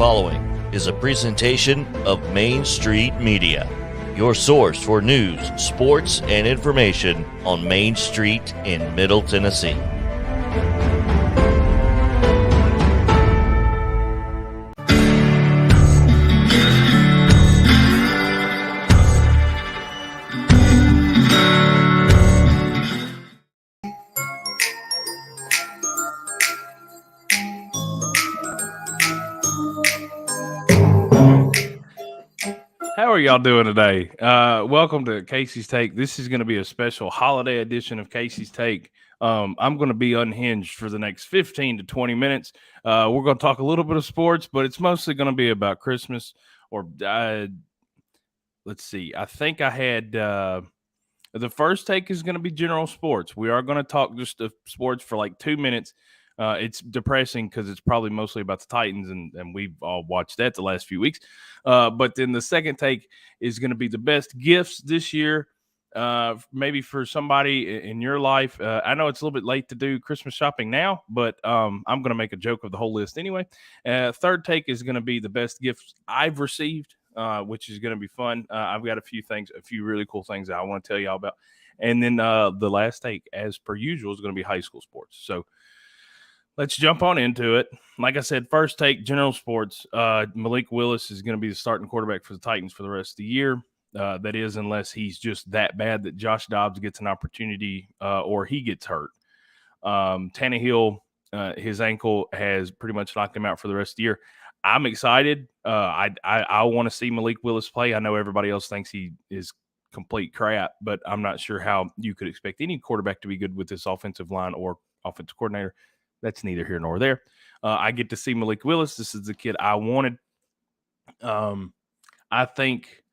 following is a presentation of Main Street Media, your source for news, sports, and information on Main Street in Middle Tennessee. How are y'all doing today? Welcome to Casey's Take. This is going to be a special holiday edition of Casey's Take. I'm going to be unhinged for the next 15 to 20 minutes. We're going to talk a little bit of sports, but it's mostly going to be about Christmas. Or let's see. I think I had the first take is going to be general sports. We are going to talk just of sports for like 2 minutes. It's depressing because it's probably mostly about the Titans, and we've all watched that the last few weeks. But then the second take is going to be the best gifts this year, maybe for somebody in your life. I know it's a little bit late to do Christmas shopping now, but I'm going to make a joke of the whole list anyway. Third take is going to be the best gifts I've received, which is going to be fun. I've got a few really cool things that I want to tell y'all about. And then the last take, as per usual, is going to be high school sports. So let's jump on into it. Like I said, first take, general sports. Malik Willis is going to be the starting quarterback for the Titans for the rest of the year. That is, unless he's just that bad that Josh Dobbs gets an opportunity or he gets hurt. Tannehill, his ankle has pretty much knocked him out for the rest of the year. I'm excited. I want to see Malik Willis play. I know everybody else thinks he is complete crap, but I'm not sure how you could expect any quarterback to be good with this offensive line or offensive coordinator. That's neither here nor there. I get to see Malik Willis. This is the kid I wanted. I think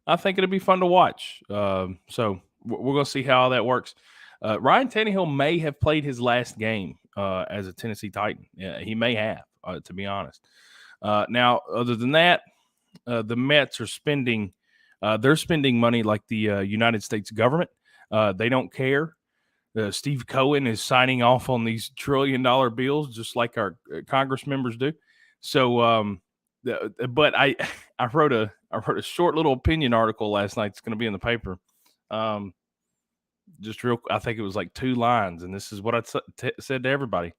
it'll be fun to watch. So we're going to see how all that works. Ryan Tannehill may have played his last game as a Tennessee Titan. Yeah, he may have, to be honest. Now, other than that, the Mets are spending money like the United States government. They don't care. Steve Cohen is signing off on these $1 trillion bills, just like our Congress members do. So, but I wrote a short little opinion article last night. It's going to be in the paper. I think it was like 2 lines, and this is what I said to everybody.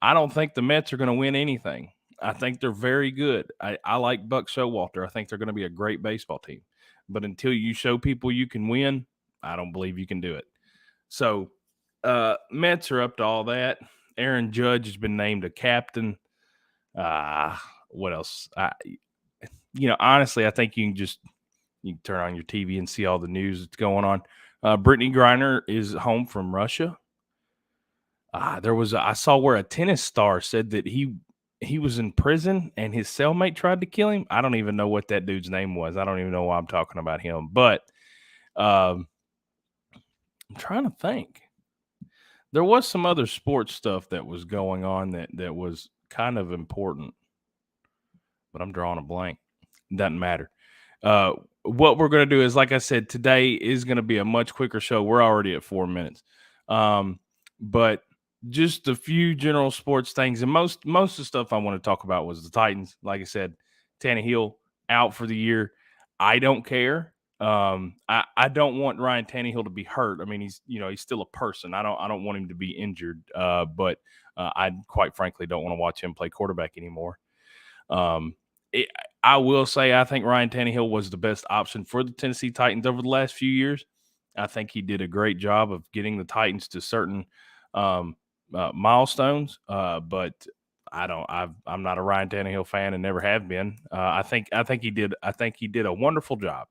I don't think the Mets are going to win anything. I think they're very good. I like Buck Showalter. I think they're going to be a great baseball team. But until you show people you can win, I don't believe you can do it. So, Mets are up to all that. Aaron Judge has been named a captain. What else? Honestly, I think you can turn on your TV and see all the news that's going on. Brittany Griner is home from Russia. I saw where a tennis star said that he was in prison and his cellmate tried to kill him. I don't even know what that dude's name was. I don't even know why I'm talking about him. But I'm trying to think. There was some other sports stuff that was going on that was kind of important, but I'm drawing a blank. Doesn't matter. What we're going to do is, like I said, today is going to be a much quicker show. We're already at 4 minutes. But just a few general sports things. And most of the stuff I want to talk about was the Titans. Like I said, Tannehill out for the year. I don't care. I don't want Ryan Tannehill to be hurt. I mean, he's still a person. I don't want him to be injured. But I quite frankly don't want to watch him play quarterback anymore. I will say I think Ryan Tannehill was the best option for the Tennessee Titans over the last few years. I think he did a great job of getting the Titans to certain milestones. But I'm not a Ryan Tannehill fan and never have been. I think he did a wonderful job.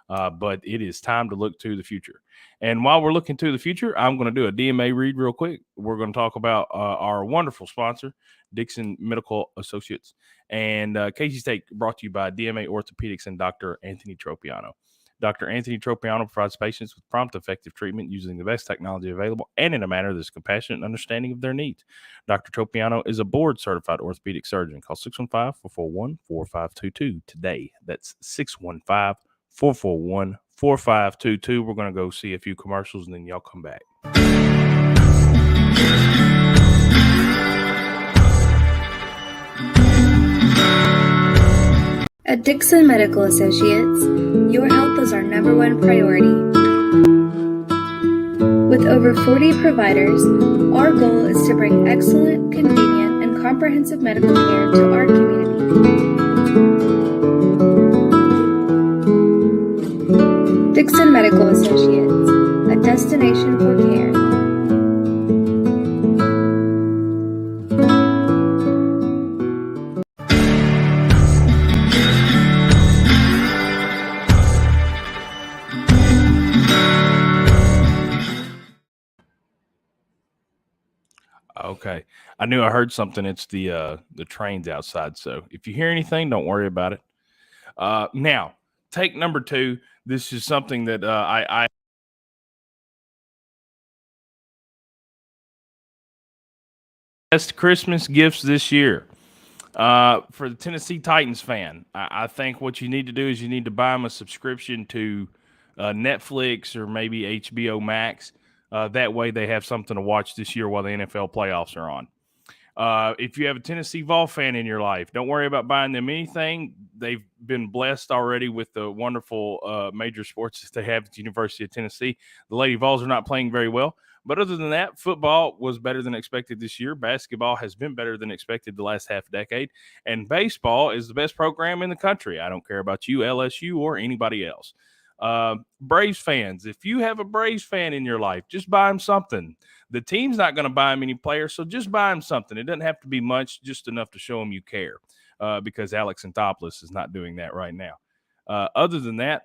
But it is time to look to the future. And while we're looking to the future, I'm going to do a DMA read real quick. We're going to talk about our wonderful sponsor, Dixon Medical Associates. And Casey's Take brought to you by DMA Orthopedics and Dr. Anthony Tropiano. Dr. Anthony Tropiano provides patients with prompt, effective treatment using the best technology available and in a manner that's compassionate and understanding of their needs. Dr. Tropiano is a board-certified orthopedic surgeon. Call 615-441-4522 today. That's 615-441-4522. We're going to go see a few commercials, and then y'all come back. At Dixon Medical Associates, your health is our number one priority. With over 40 providers, our goal is to bring excellent, convenient, and comprehensive medical care to our community. Dixon Medical Associates, a destination for care. Okay. I knew I heard something. It's the trains outside. So if you hear anything, don't worry about it. Now, take number 2. This is something that I best Christmas gifts this year. For the Tennessee Titans fan, I think what you need to do is you need to buy them a subscription to Netflix or maybe HBO Max. That way they have something to watch this year while the NFL playoffs are on. If you have a Tennessee Vol fan in your life, don't worry about buying them anything. They've been blessed already with the wonderful major sports that they have at the University of Tennessee. The Lady Vols are not playing very well. But other than that, football was better than expected this year. Basketball has been better than expected the last half decade. And baseball is the best program in the country. I don't care about you, LSU, or anybody else. Braves fans, if you have a Braves fan in your life, just buy them something. The team's not going to buy them any players, so just buy them something. It doesn't have to be much, just enough to show them you care, because Alex Anthopoulos is not doing that right now. Other than that,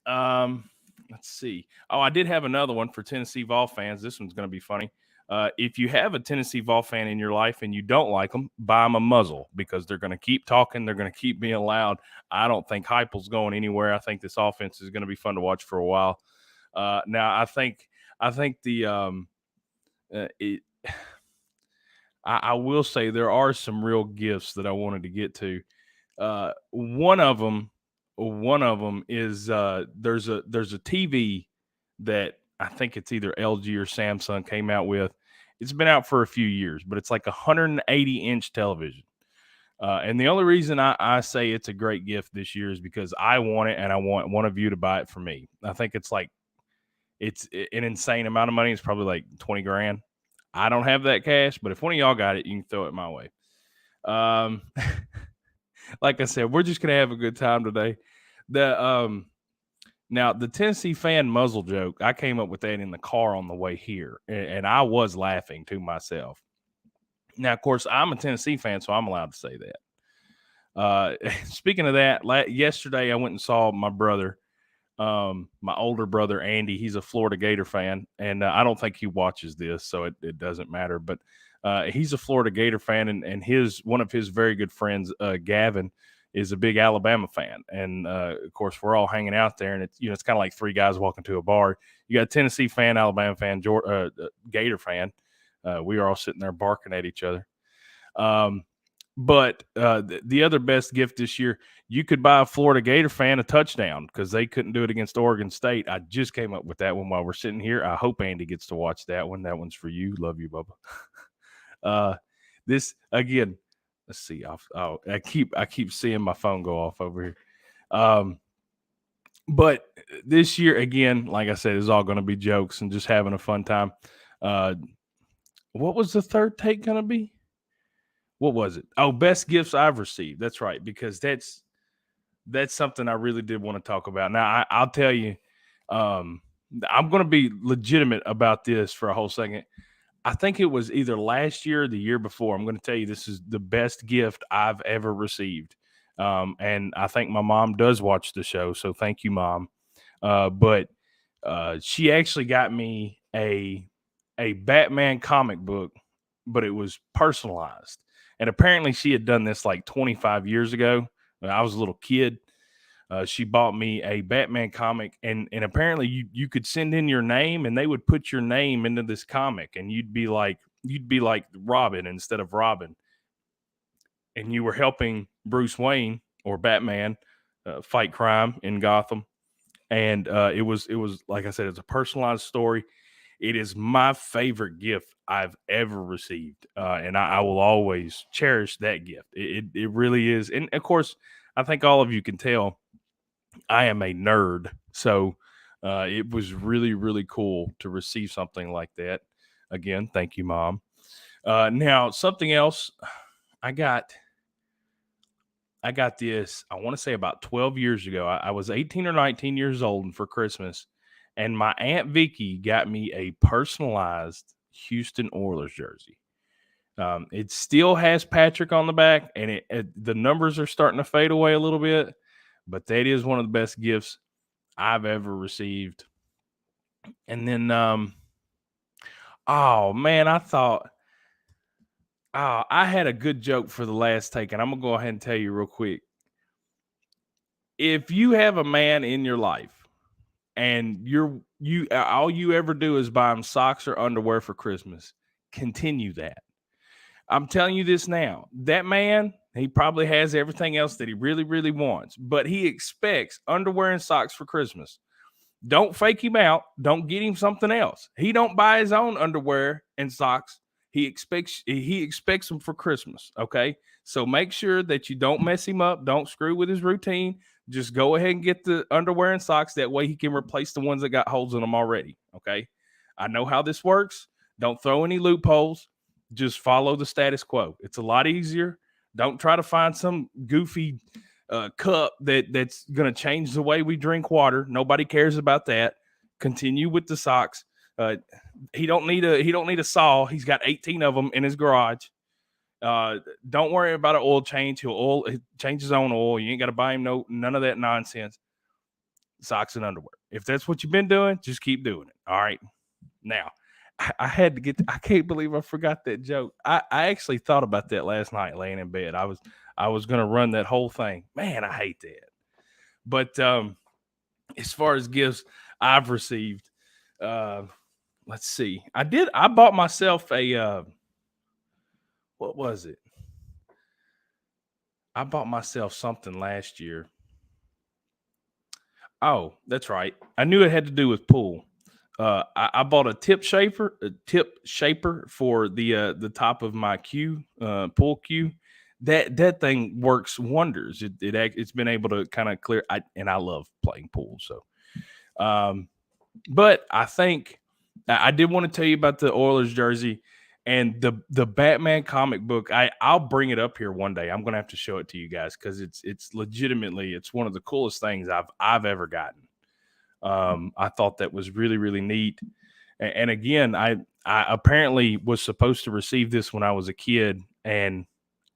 let's see. Oh, I did have another one for Tennessee Vol fans. This one's going to be funny. If you have a Tennessee Vol fan in your life and you don't like them, buy them a muzzle, because they're going to keep talking. They're going to keep being loud. I don't think Heupel's going anywhere. I think this offense is going to be fun to watch for a while. Now, I think the I will say there are some real gifts that I wanted to get to. One of them is there's a TV that I think it's either LG or Samsung came out with. It's been out for a few years, but it's like a 180-inch television. And the only reason I say it's a great gift this year is because I want it, and I want one of you to buy it for me. I think it's an insane amount of money. It's probably like 20 grand. I don't have that cash, but if one of y'all got it, you can throw it my way. Like I said, we're just going to have a good time today. Now, the Tennessee fan muzzle joke, I came up with that in the car on the way here, and I was laughing to myself. Now, of course, I'm a Tennessee fan, so I'm allowed to say that. Speaking of that, yesterday I went and saw my brother, my older brother, Andy. He's a Florida Gator fan, and I don't think he watches this, so it doesn't matter. But he's a Florida Gator fan, and one of his very good friends, Gavin, is a big Alabama fan. And of course, we're all hanging out there, and it's kind of like 3 guys walking to a bar. You got a Tennessee fan, Alabama fan, Gator fan. We are all sitting there barking at each other. But the other best gift this year, you could buy a Florida Gator fan a touchdown, because they couldn't do it against Oregon State. I just came up with that one while we're sitting here. I hope Andy gets to watch that one. That one's for you. Love you, Bubba. This again. Let's see. I keep seeing my phone go off over here. But this year, again, like I said, it's all going to be jokes and just having a fun time. What was the third take going to be? What was it? Oh, best gifts I've received. That's right, because that's something I really did want to talk about. Now, I'll tell you, I'm going to be legitimate about this for a whole second. I think it was either last year or the year before. I'm going to tell you, this is the best gift I've ever received. And I think my mom does watch the show, so thank you, Mom. But she actually got me a Batman comic book, but it was personalized. And apparently she had done this like 25 years ago when I was a little kid. She bought me a Batman comic, and apparently you could send in your name, and they would put your name into this comic, and you'd be like Robin instead of Robin, and you were helping Bruce Wayne or Batman fight crime in Gotham. And it was like I said, it's a personalized story. It is my favorite gift I've ever received, and I will always cherish that gift. It really is. And of course, I think all of you can tell I am a nerd. So it was really, really cool to receive something like that. Again, thank you, Mom. Now, something else I got this, I want to say about 12 years ago. I was 18 or 19 years old, and for Christmas, and my Aunt Vicky got me a personalized Houston Oilers jersey. It still has Patrick on the back, and the numbers are starting to fade away a little bit, but that is one of the best gifts I've ever received. And then, oh man, I had a good joke for the last take, and I'm gonna go ahead and tell you real quick. If you have a man in your life and all you ever do is buy him socks or underwear for Christmas, continue that. I'm telling you this now. That man, he probably has everything else that he really, really wants, but he expects underwear and socks for Christmas. Don't fake him out. Don't get him something else. He don't buy his own underwear and socks. He expects them for Christmas. Okay. So make sure that you don't mess him up. Don't screw with his routine. Just go ahead and get the underwear and socks. That way he can replace the ones that got holes in them already. Okay. I know how this works. Don't throw any loopholes. Just follow the status quo. It's a lot easier. Don't try to find some goofy cup that's going to change the way we drink water. Nobody cares about that. Continue with the socks. He don't need a saw. He's got 18 of them in his garage. Don't worry about an oil change. He'll change his own oil. You ain't got to buy him none of that nonsense. Socks and underwear. If that's what you've been doing, just keep doing it. All right. Now, I had to get. I can't believe I forgot that joke. I actually thought about that last night, laying in bed. I was going to run that whole thing. Man, I hate that. But as far as gifts I've received, let's see. I bought myself a. What was it? I bought myself something last year. Oh, that's right. I knew it had to do with pool. I bought a tip shaper for the top of my cue, pool cue. That thing works wonders. It's been able to kind of clear. I love playing pool. So, but I think I did want to tell you about the Oilers jersey and the Batman comic book. I'll bring it up here one day. I'm gonna have to show it to you guys because it's legitimately one of the coolest things I've ever gotten. I thought that was really, really neat. And again, I apparently was supposed to receive this when I was a kid, and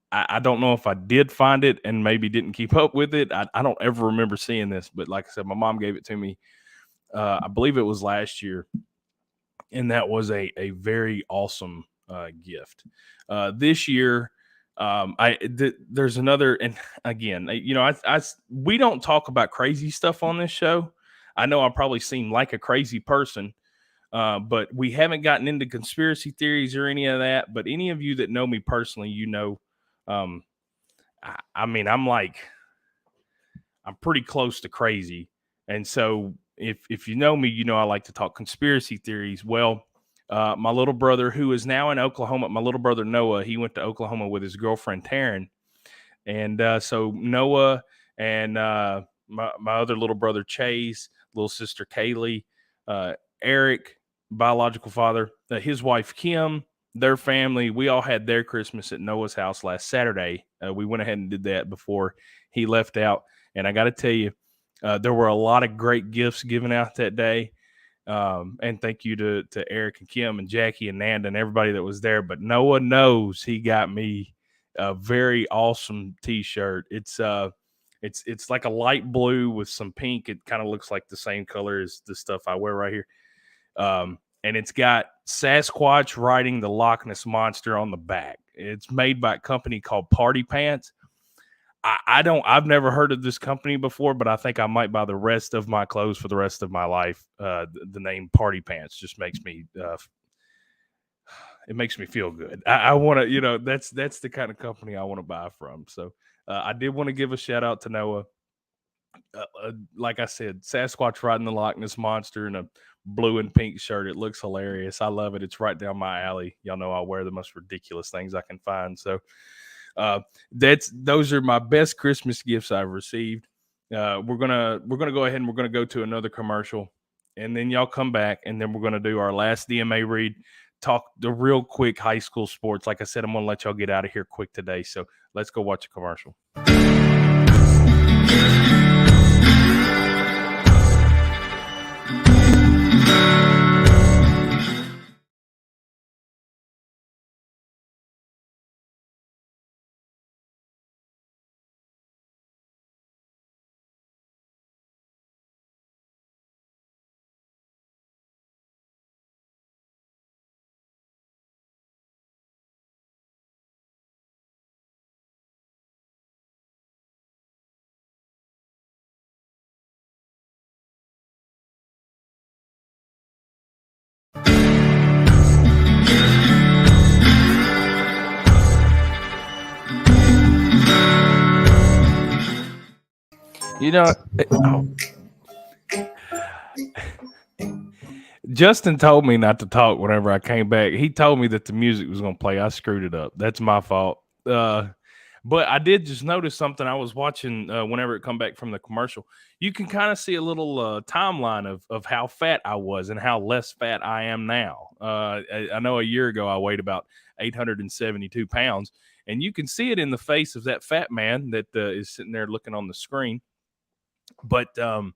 I don't know if I did find it and maybe didn't keep up with it. I don't ever remember seeing this, but like I said, my mom gave it to me. I believe it was last year, and that was a very awesome gift. This year, there's another, and again, we don't talk about crazy stuff on this show. I know I probably seem like a crazy person, but we haven't gotten into conspiracy theories or any of that. But any of you that know me personally, I'm pretty close to crazy. And so if you know me, I like to talk conspiracy theories. Well, my little brother, who is now in Oklahoma, my little brother Noah, he went to Oklahoma with his girlfriend Taryn. And so Noah and my other little brother Chase, little sister Kaylee, Eric, biological father, his wife Kim, their family, we all had their Christmas at Noah's house last Saturday. We went ahead and did that before he left out. And I got to tell you, there were a lot of great gifts given out that day. And thank you to Eric and Kim and Jackie and Nanda and everybody that was there. But Noah knows he got me a very awesome T-shirt. It's like a light blue with some pink. It kind of looks like the same color as the stuff I wear right here. And it's got Sasquatch riding the Loch Ness Monster on the back. It's made by a company called Party Pants. I've never heard of this company before, but I think I might buy the rest of my clothes for the rest of my life. The name Party Pants just makes me, it makes me feel good. I want to, that's the kind of company I want to buy from. So I did want to give a shout out to Noah. Like I said, Sasquatch riding the Loch Ness Monster in a blue and pink shirt. It looks hilarious. I love it. It's right down my alley. Y'all know I wear the most ridiculous things I can find. So Those are my best Christmas gifts I've received. We're gonna go ahead and we're gonna go to another commercial, and then y'all come back, and then we're gonna do our last DMA read. Talk the real quick high school sports. Like I said, I'm gonna let y'all get out of here quick today. So let's go watch a commercial. You know, Justin told me not to talk whenever I came back. He told me that the music was going to play. I screwed it up. That's my fault. But I did just notice something. I was watching whenever it come back from the commercial. You can kind of see a little timeline of how fat I was and how less fat I am now. I know a year ago I weighed about 872 pounds, and you can see it in the face of that fat man that is sitting there looking on the screen. But it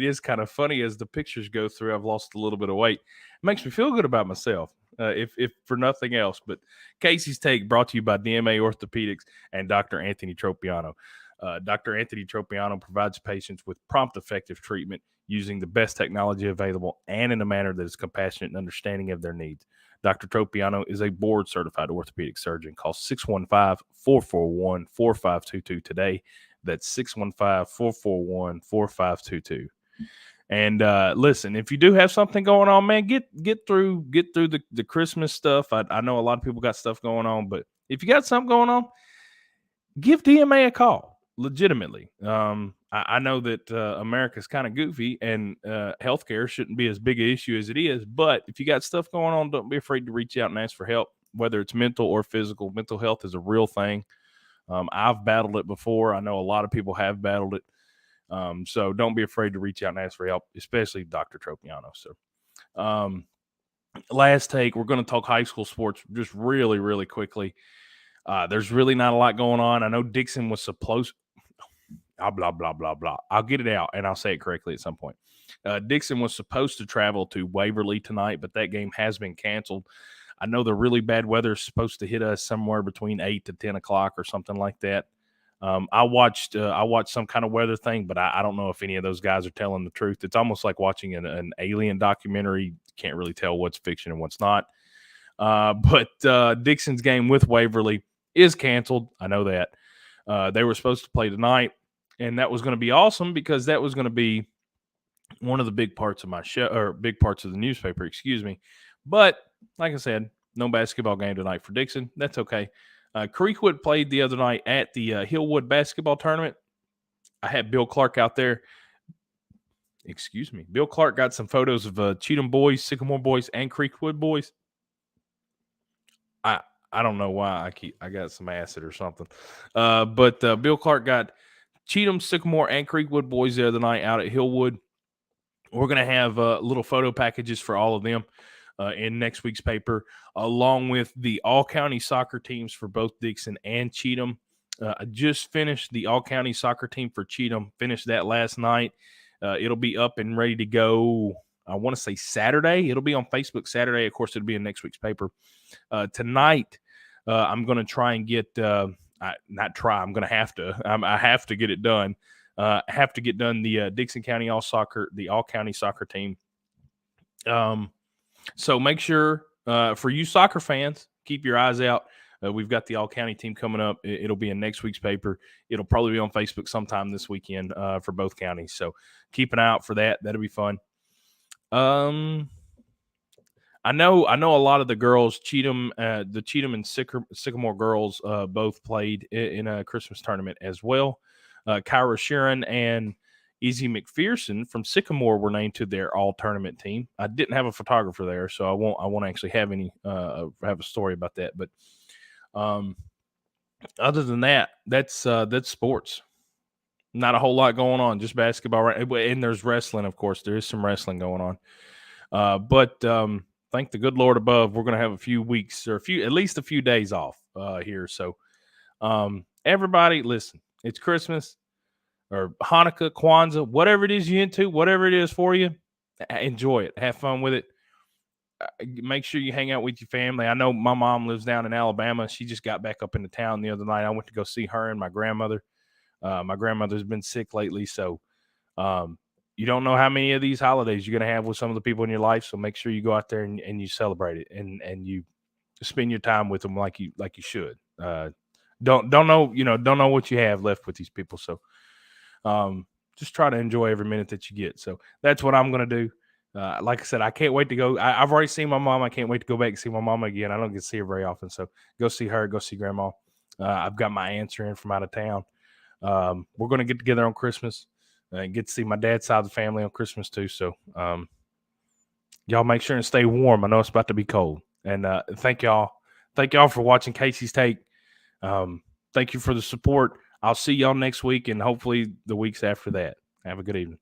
is kind of funny as the pictures go through. I've lost a little bit of weight. It makes me feel good about myself, if for nothing else. But Casey's Take brought to you by DMA Orthopedics and Dr. Anthony Tropiano. Dr. Anthony Tropiano provides patients with prompt, effective treatment using the best technology available and in a manner that is compassionate and understanding of their needs. Dr. Tropiano is a board-certified orthopedic surgeon. Call 615-441-4522 today. That's 615-441-4522. And listen, if you do have something going on, man, get through the Christmas stuff. I know a lot of people got stuff going on, but if you got something going on, give DMA a call. Legitimately. I know that America's kind of goofy, and healthcare shouldn't be as big an issue as it is. But if you got stuff going on, don't be afraid to reach out and ask for help, whether it's mental or physical. Mental health is a real thing. I've battled it before. I know a lot of people have battled it. So don't be afraid to reach out and ask for help, especially Dr. Tropiano. So last take, we're going to talk high school sports just really, really quickly. There's really not a lot going on. I know Dixon was supposed blah, blah, blah, blah. I'll get it out, and I'll say it correctly at some point. Dixon was supposed to travel to Waverly tonight, but that game has been canceled. I know the really bad weather is supposed to hit us somewhere between 8 to 10 o'clock or something like that. I watched some kind of weather thing, but I don't know if any of those guys are telling the truth. It's almost like watching an alien documentary. Can't really tell what's fiction and what's not. But Dixon's game with Waverly is canceled. I know that. They were supposed to play tonight, and that was going to be awesome because that was going to be one of the big parts of my show, or big parts of the newspaper, excuse me. But like I said, no basketball game tonight for Dixon. That's okay. Creekwood played the other night at the Hillwood basketball tournament. I had Bill Clark out there. Excuse me. Bill Clark got some photos of Cheatham boys, Sycamore boys, and Creekwood boys. I don't know why I got some acid or something. But Bill Clark got Cheatham, Sycamore, and Creekwood boys the other night out at Hillwood. We're going to have little photo packages for all of them in next week's paper, along with the all-county soccer teams for both Dixon and Cheatham. I just finished the all-county soccer team for Cheatham, finished that last night. It'll be up and ready to go, I want to say Saturday. It'll be on Facebook Saturday. Of course, it'll be in next week's paper. Tonight, I'm going to try and get I'm going to have to. I have to get it done. Have to get done the Dixon County all-county soccer team. So make sure for you soccer fans, keep your eyes out. We've got the all-county team coming up. It'll be in next week's paper. It'll probably be on Facebook sometime this weekend for both counties. So keep an eye out for that. That'll be fun. I know a lot of the girls, the Cheatham and Sycamore girls both played in a Christmas tournament as well. Kyra Sheeran and Izzy McPherson from Sycamore were named to their all-tournament team. I didn't have a photographer there, so I won't actually have any have a story about that. But Other than that, that's sports. Not a whole lot going on, just basketball. Right, and there's wrestling, of course. There is some wrestling going on. But thank the good Lord above, we're going to have a few weeks or at least a few days off here. So everybody, listen, it's Christmas or Hanukkah, Kwanzaa, whatever it is you're into, whatever it is for you, enjoy it. Have fun with it. Make sure you hang out with your family. I know my mom lives down in Alabama. She just got back up into town the other night. I went to go see her and my grandmother. My grandmother's been sick lately, so you don't know how many of these holidays you're going to have with some of the people in your life. So make sure you go out there and you celebrate it and you spend your time with them like you should. Don't know what you have left with these people. So just try to enjoy every minute that you get. So that's what I'm going to do. Like I said, I can't wait to go. I've already seen my mom. I can't wait to go back and see my mom again. I don't get to see her very often. So go see her, go see grandma. I've got my answer in from out of town. We're going to get together on Christmas and get to see my dad's side of the family on Christmas too. So, y'all make sure and stay warm. I know it's about to be cold, and, thank y'all for watching Casey's Take. Thank you for the support. I'll see y'all next week and hopefully the weeks after that. Have a good evening.